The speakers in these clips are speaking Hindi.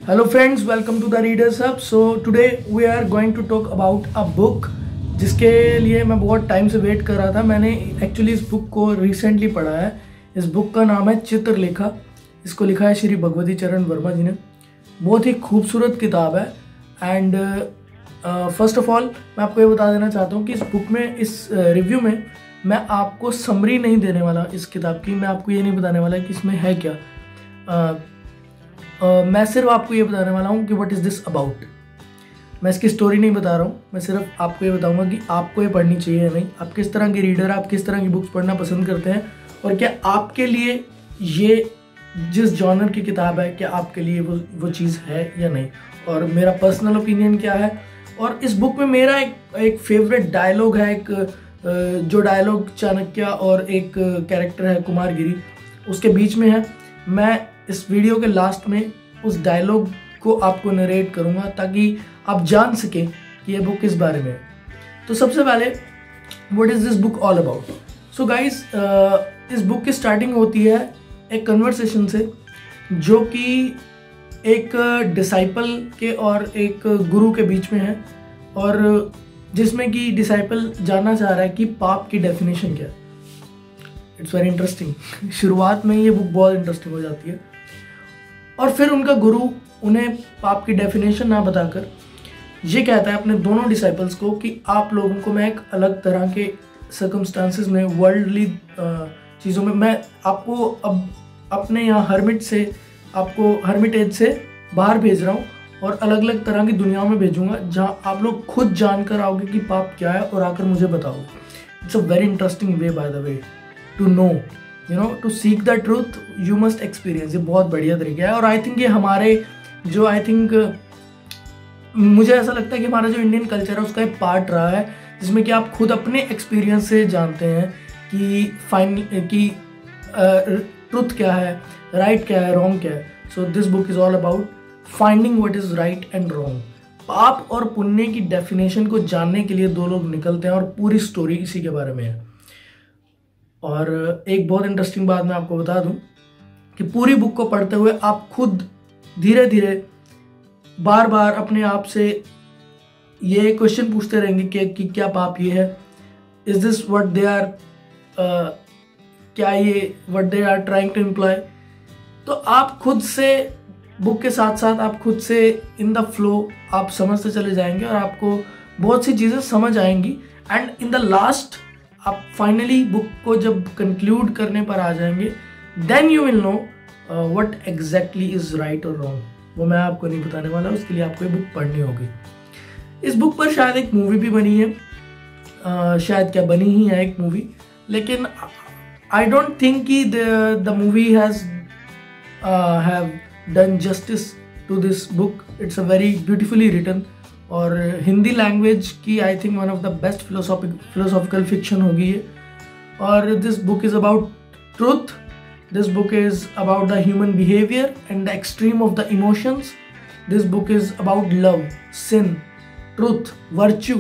Hello friends, welcome to the Readers Hub. So today we are going to talk about a book जिसके लिए मैं बहुत टाइम से वेट कर रहा था। मैंने एक्चुअली इस बुक को रिसेंटली पढ़ा है। इस बुक का नाम है चित्रलेखा। इसको लिखा है श्री भगवती चरण वर्मा जी ने। बहुत ही खूबसूरत किताब है। एंड फर्स्ट ऑफ ऑल मैं आपको ये बता देना चाहता हूँ कि इस बुक में, इस रिव्यू में मैं आपको समरी नहीं देने वाला इस किताब की। मैं आपको ये नहीं बताने वाला कि इसमें है क्या। मैं सिर्फ आपको ये बताने वाला हूँ कि व्हाट इज़ दिस अबाउट। मैं इसकी स्टोरी नहीं बता रहा हूँ। मैं सिर्फ आपको ये बताऊँगा कि आपको ये पढ़नी चाहिए या नहीं, आप किस तरह के रीडर, आप किस तरह की बुक्स पढ़ना पसंद करते हैं, और क्या आपके लिए ये जिस जॉनर की किताब है, क्या आपके लिए वो चीज़ है या नहीं, और मेरा पर्सनल ओपिनियन क्या है। और इस बुक में मेरा एक फेवरेट डायलॉग है, जो डायलॉग चाणक्य और एक कैरेक्टर है कुमारगिरी, उसके बीच में है। मैं इस वीडियो के लास्ट में उस डायलॉग को आपको नरेट करूंगा ताकि आप जान सकें कि ये बुक किस बारे में है। तो सबसे पहले what is this book all about. So guys, इस बुक की स्टार्टिंग होती है एक कन्वर्सेशन से, जो कि एक डिसाइपल के और एक गुरु के बीच में है, और जिसमें कि डिसाइपल जानना चाह रहा है कि पाप की डेफिनेशन क्या है। It's very interesting. शुरुआत में ये बुक बहुत इंटरेस्टिंग हो जाती है, और फिर उनका गुरु उन्हें पाप की डेफिनेशन ना बताकर ये कहता है अपने दोनों डिसाइपल्स को कि आप लोगों को मैं एक अलग तरह के सर्कमस्टांसिस में, वर्ल्डली चीज़ों में, मैं आपको अब अपने यहाँ हर्मिटेज से बाहर भेज रहा हूँ, और अलग अलग तरह की दुनियाओं में भेजूंगा जहाँ आप लोग खुद जानकर आओगे कि पाप क्या है और आकर मुझे बताओगे। It's a very interesting way, by the way, to know, to seek the truth you must experience. ये बहुत बढ़िया तरीका है। और आई थिंक ये हमारे जो मुझे ऐसा लगता है कि हमारा जो इंडियन कल्चर है उसका एक पार्ट रहा है, जिसमें कि आप खुद अपने एक्सपीरियंस से जानते हैं कि ट्रूथ क्या है, राइट क्या है, रॉन्ग क्या है। So this book is all about finding what is right and wrong. पाप और पुण्य की डेफिनेशन को जानने के लिए दो लोग निकलते हैं, और पूरी स्टोरी इसी के बारे में है। और एक बहुत इंटरेस्टिंग बात मैं आपको बता दूं कि पूरी बुक को पढ़ते हुए आप खुद धीरे धीरे बार बार अपने आप से ये क्वेश्चन पूछते रहेंगे कि क्या पाप ये है, is this what they are, क्या ये what they are trying to imply. तो आप खुद से, बुक के साथ साथ आप खुद से इन द फ्लो आप समझते चले जाएंगे, और आपको बहुत सी चीज़ें समझ आएंगी। एंड इन द लास्ट आप फाइनली बुक को जब कंक्लूड करने पर आ जाएंगे, then you will know what exactly is right और रॉन्ग। वो मैं आपको नहीं बताने वाला, उसके लिए आपको ये बुक पढ़नी होगी। इस बुक पर शायद एक मूवी भी बनी है, शायद क्या बनी ही है एक मूवी, लेकिन आई डोंट थिंक कि the movie has have done justice to this book. It's a very beautifully written, और हिंदी लैंग्वेज की I think one of the best philosophical fiction होगी ये। और this book is about truth, this book is about the human behaviour and the extreme of the emotions, this book is about love, sin, truth, virtue,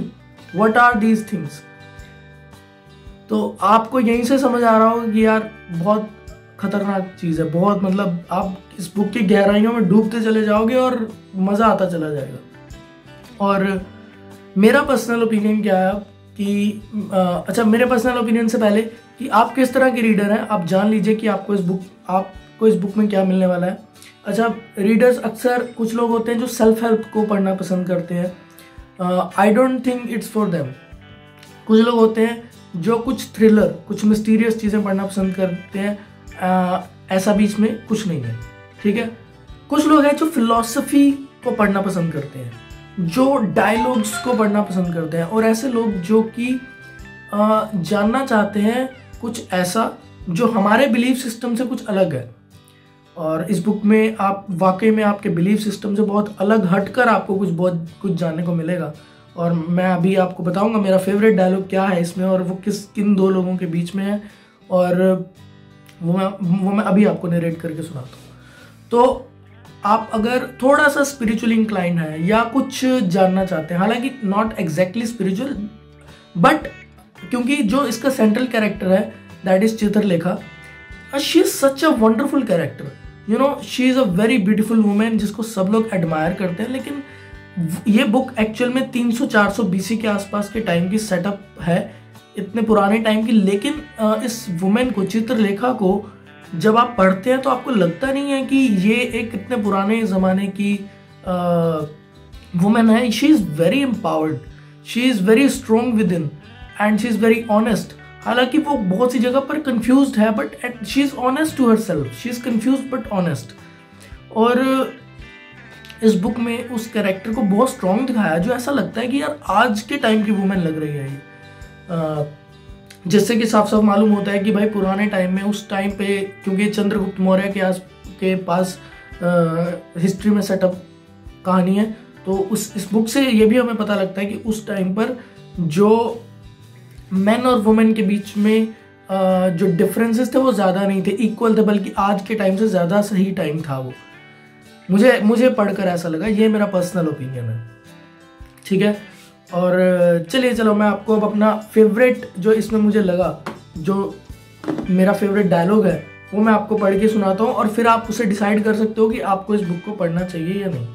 what are these things. तो आपको यहीं से समझ आ रहा होगा कि यार बहुत खतरनाक चीज़ है, बहुत, मतलब आप इस बुक की गहराइयों में डूबते चले जाओगे और मज़ा आता चला जाएगा। और मेरा पर्सनल ओपिनियन क्या है कि मेरे पर्सनल ओपिनियन से पहले कि आप किस तरह के रीडर हैं, आप जान लीजिए कि आपको इस बुक में क्या मिलने वाला है। अच्छा, रीडर्स अक्सर कुछ लोग होते हैं जो सेल्फ हेल्प को पढ़ना पसंद करते हैं। आई don't think it's for them. कुछ लोग होते हैं जो कुछ थ्रिलर, कुछ मिस्टीरियस चीज़ें पढ़ना पसंद करते हैं। ऐसा भी इसमें कुछ नहीं है, ठीक है। कुछ लोग हैं जो फिलॉसफी को पढ़ना पसंद करते हैं, जो डायलॉग्स को पढ़ना पसंद करते हैं, और ऐसे लोग जो कि जानना चाहते हैं कुछ ऐसा जो हमारे बिलीफ सिस्टम से कुछ अलग है। और इस बुक में आप वाकई में आपके बिलीफ सिस्टम से बहुत अलग हटकर आपको कुछ जानने को मिलेगा। और मैं अभी आपको बताऊंगा मेरा फेवरेट डायलॉग क्या है इसमें, और वो किन दो लोगों के बीच में है, और वो मैं अभी आपको नरेट करके सुनाता हूँ। तो आप अगर थोड़ा सा स्पिरिचुअली इंक्लाइंड है या कुछ जानना चाहते हैं, हालांकि नॉट एग्जैक्टली स्पिरिचुअल, बट क्योंकि जो इसका सेंट्रल कैरेक्टर है that is Chitralekha, she is such a wonderful character. You know she is a very beautiful women जिसको सब लोग एडमायर करते हैं। लेकिन ये बुक एक्चुअल में 300-400 BC के आसपास के टाइम की सेटअप है, इतने पुराने टाइम की। लेकिन इस वुमेन को, चित्रलेखा को जब आप पढ़ते हैं तो आपको लगता नहीं है कि ये एक इतने पुराने ज़माने की वुमेन है। She is very empowered, she is very strong with in and she is very honest. हालांकि वो बहुत सी जगह पर कंफ्यूज्ड है, but she is honest to her self, she is confused but honest. और इस बुक में उस कैरेक्टर को बहुत स्ट्रॉन्ग दिखाया, जो ऐसा लगता है कि यार आज के टाइम की वुमेन लग रही है ये। जिससे कि साफ साफ मालूम होता है कि भाई पुराने टाइम में, उस टाइम पे, क्योंकि चंद्रगुप्त मौर्य के पास हिस्ट्री में सेटअप कहानी है, तो इस बुक से ये भी हमें पता लगता है कि उस टाइम पर जो मेन और वुमेन के बीच में जो डिफरेंसेस थे वो ज़्यादा नहीं थे, इक्वल थे, बल्कि आज के टाइम से ज़्यादा सही टाइम था वो। मुझे पढ़कर ऐसा लगा, ये मेरा पर्सनल ओपिनियन है, ठीक है। और चलो मैं आपको अब अपना फेवरेट, जो इसमें मुझे लगा, जो मेरा फेवरेट डायलॉग है वो मैं आपको पढ़ के सुनाता हूँ, और फिर आप उसे डिसाइड कर सकते हो कि आपको इस बुक को पढ़ना चाहिए या नहीं।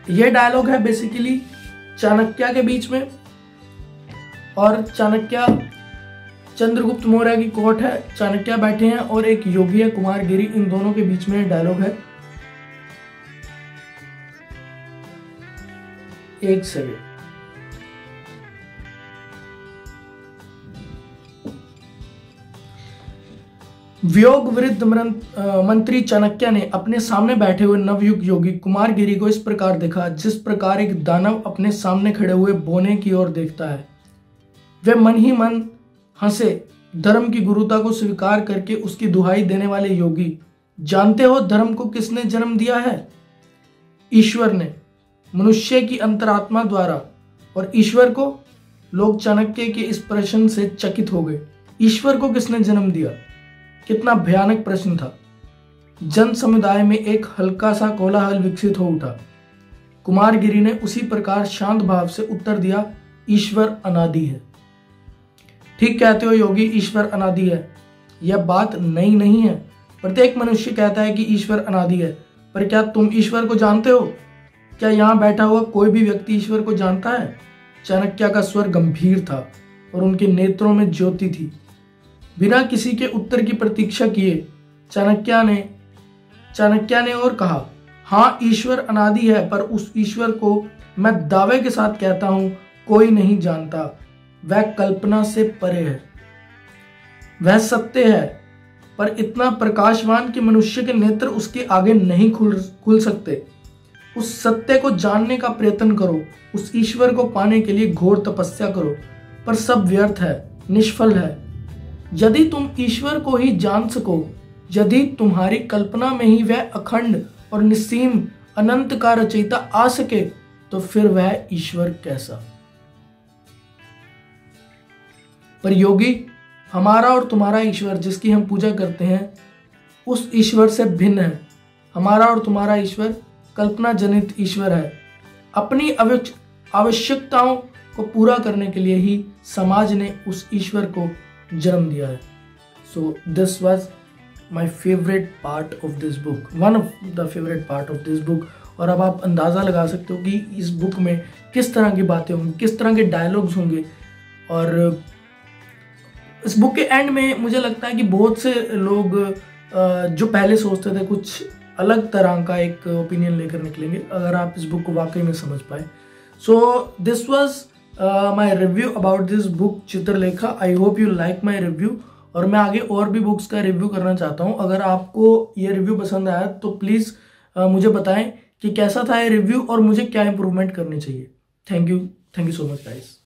ये डायलॉग है बेसिकली चाणक्य के बीच में, और चाणक्य, चंद्रगुप्त मौर्य की कोर्ट है, चाणक्य बैठे हैं और एक योगी है कुमारगिरी, इन दोनों के बीच में डायलॉग है। एक सेकंड। वियोग वृद्ध मंत्री चाणक्य ने अपने सामने बैठे हुए नवयुग योगी कुमारगिरी को इस प्रकार देखा, जिस प्रकार एक दानव अपने सामने खड़े हुए बोने की ओर देखता है। वे मन ही मन हंसे। धर्म की गुरुता को स्वीकार करके उसकी दुहाई देने वाले योगी, जानते हो धर्म को किसने जन्म दिया है? ईश्वर ने, मनुष्य की अंतरात्मा द्वारा। और ईश्वर को? लोग चाणक्य के इस प्रश्न से चकित हो गए। ईश्वर को किसने जन्म दिया? कितना भयानक प्रश्न था। जन समुदाय में एक हल्का सा कोलाहल विकसित हो उठा। कुमारगिरी ने उसी प्रकार शांत भाव से उत्तर दिया, ईश्वर अनादि है। ठीक कहते हो योगी, ईश्वर अनादि है। यह बात नई नहीं है। प्रत्येक मनुष्य कहता है कि ईश्वर अनादि है, पर क्या तुम ईश्वर को जानते हो? क्या यहाँ बैठा हुआ कोई भी व्यक्ति ईश्वर को जानता है? चाणक्य का स्वर गंभीर था और उनके नेत्रों में ज्योति थी। बिना किसी के उत्तर की प्रतीक्षा किए चाणक्य ने और कहा, हाँ ईश्वर अनादि है, पर उस ईश्वर को मैं दावे के साथ कहता हूं कोई नहीं जानता। वह कल्पना से परे है। वह सत्य है, पर इतना प्रकाशवान कि मनुष्य के नेत्र उसके आगे नहीं खुल सकते। उस सत्य को जानने का प्रयत्न करो, उस ईश्वर को पाने के लिए घोर तपस्या करो, पर सब व्यर्थ है, निष्फल है। यदि तुम ईश्वर को ही जान सको, यदि तुम्हारी कल्पना में ही वह अखंड और निस्सीम अनंत का रचयिता आ सके, तो फिर वह ईश्वर कैसा? पर योगी, हमारा और तुम्हारा ईश्वर जिसकी हम पूजा करते हैं, उस ईश्वर से भिन्न है। हमारा और तुम्हारा ईश्वर कल्पना जनित ईश्वर है। अपनी आवश्यकताओं को पूरा करने के लिए ही समाज ने उस ईश्वर को जन्म दिया है। So this was my favourite part of this book, one of the favourite part of this book. और अब आप अंदाज़ा लगा सकते हो कि इस बुक में किस तरह की बातें होंगी, किस तरह के डायलॉग्स होंगे। और इस बुक के एंड में मुझे लगता है कि बहुत से लोग जो पहले सोचते थे कुछ अलग तरह का एक ओपिनियन लेकर निकलेंगे, अगर आप इस बुक को वाकई में समझ पाए। So this was my review about this book Chitralekha. I hope you like my review, और मैं आगे और भी बुक्स का रिव्यू करना चाहता हूँ। अगर आपको ये रिव्यू पसंद आया तो प्लीज़ मुझे बताएं कि कैसा था ये रिव्यू और मुझे क्या इंप्रूवमेंट करनी चाहिए। Thank you so much guys.